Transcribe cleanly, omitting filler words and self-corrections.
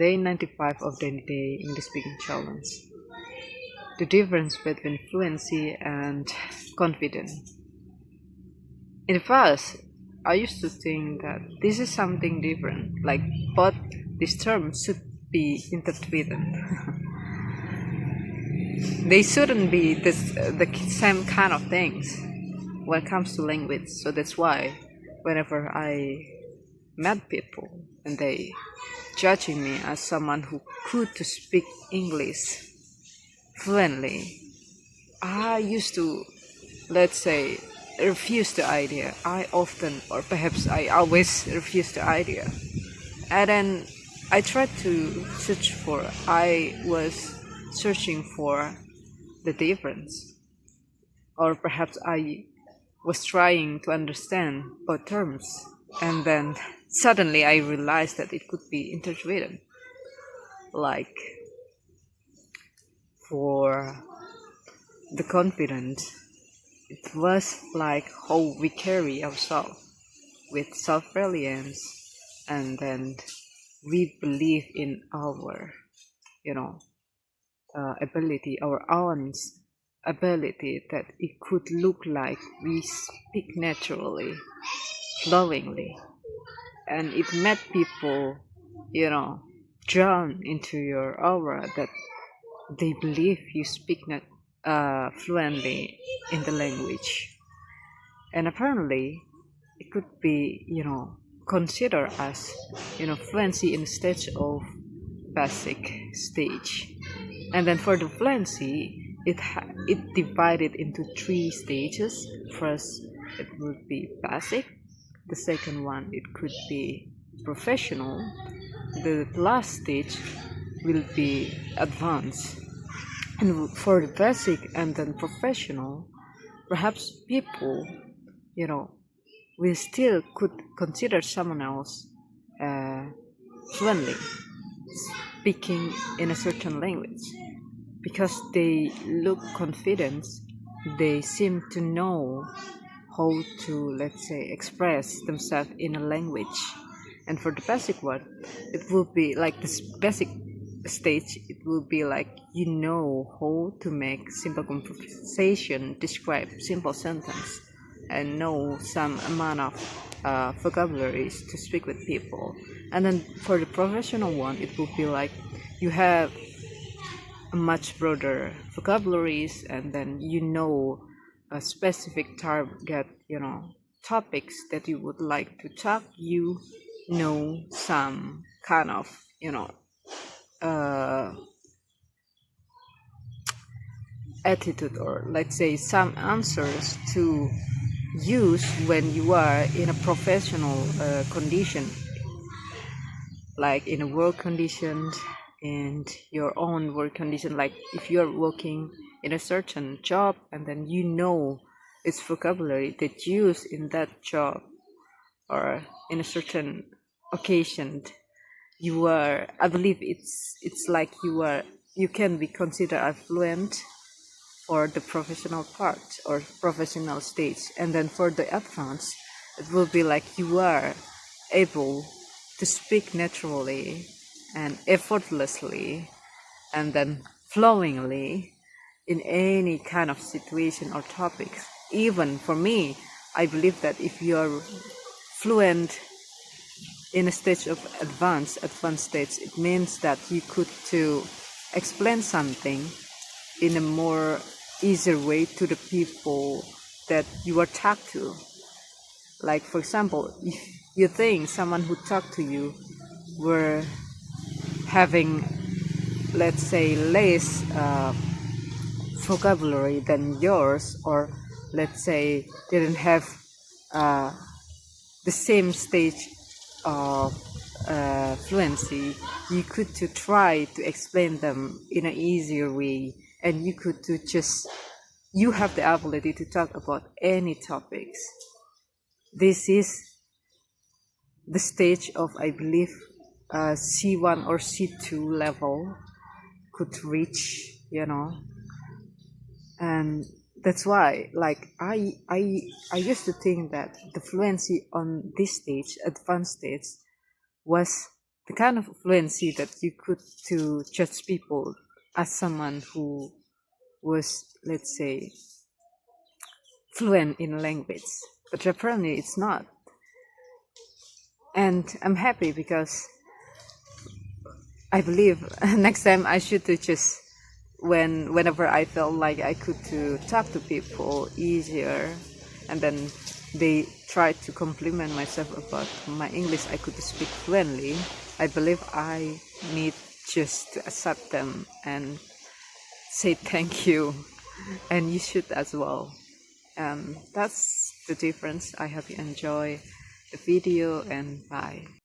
Day 95 of the Day English Speaking Challenge. The difference between fluency and confidence. In the past, I used to think that this is something different, like both these terms should be intertwined. They shouldn't be the same kind of things when it comes to language. So that's why whenever I met people and they judging me as someone who could to speak English fluently, I used to, let's say, refuse the idea. I often, or perhaps I always refuse the idea. And then I tried to I was searching for the difference. Or perhaps I was trying to understand both terms. And then suddenly I realized that it could be intertwined. Like for the confidence, it was like how we carry ourselves with self-reliance, and then we believe in our, ability, our own ability, that it could look like we speak naturally, flowingly, and it made people, drawn into your aura that they believe you speak fluently in the language. And apparently it could be, considered as, fluency in stage of basic stage. And then for the fluency, it divided into three stages. First, it would be basic. The second one, it could be professional. The last stage will be advanced. And for the basic and then professional, perhaps people, we still could consider someone else fluently speaking in a certain language because they look confident, they seem to know how to, let's say, express themselves in a language. And for the basic one, it will be like this basic stage, it will be like how to make simple conversation, describe simple sentence, and know some amount of vocabularies to speak with people. And then for the professional one, it will be like you have a much broader vocabularies, and then a specific target, topics that you would like to talk. Some kind of, uh, attitude, or let's say some answers to use when you are in a professional condition, like in a work condition, and your own work condition, like if you're working in a certain job, and then its vocabulary that used in that job or in a certain occasion. I believe it's like you can be considered as fluent for the professional part or professional stage. And then for the advanced, it will be like you are able to speak naturally and effortlessly, and then flowingly in any kind of situation or topics. Even for me, I believe that if you're fluent in a stage of advanced stage, it means that you could to explain something in a more easier way to the people that you are talking to. Like for example, if you think someone who talked to you were having, let's say, less vocabulary than yours, or let's say didn't have uh, the same stage of fluency, you could to try to explain them in an easier way, and you have the ability to talk about any topics. This is the stage of, I believe, C1 or C2 level could reach, and that's why, like, I used to think that the fluency on this stage, advanced stage, was the kind of fluency that you could to judge people as someone who was, let's say, fluent in a language, but apparently it's not. And I'm happy because I believe next time I should to just whenever I felt like I could to talk to people easier, and then they tried to compliment myself about my English, I could speak fluently. I believe I need just to accept them and say thank you, and you should as well. That's the difference. I hope you enjoy the video, and bye.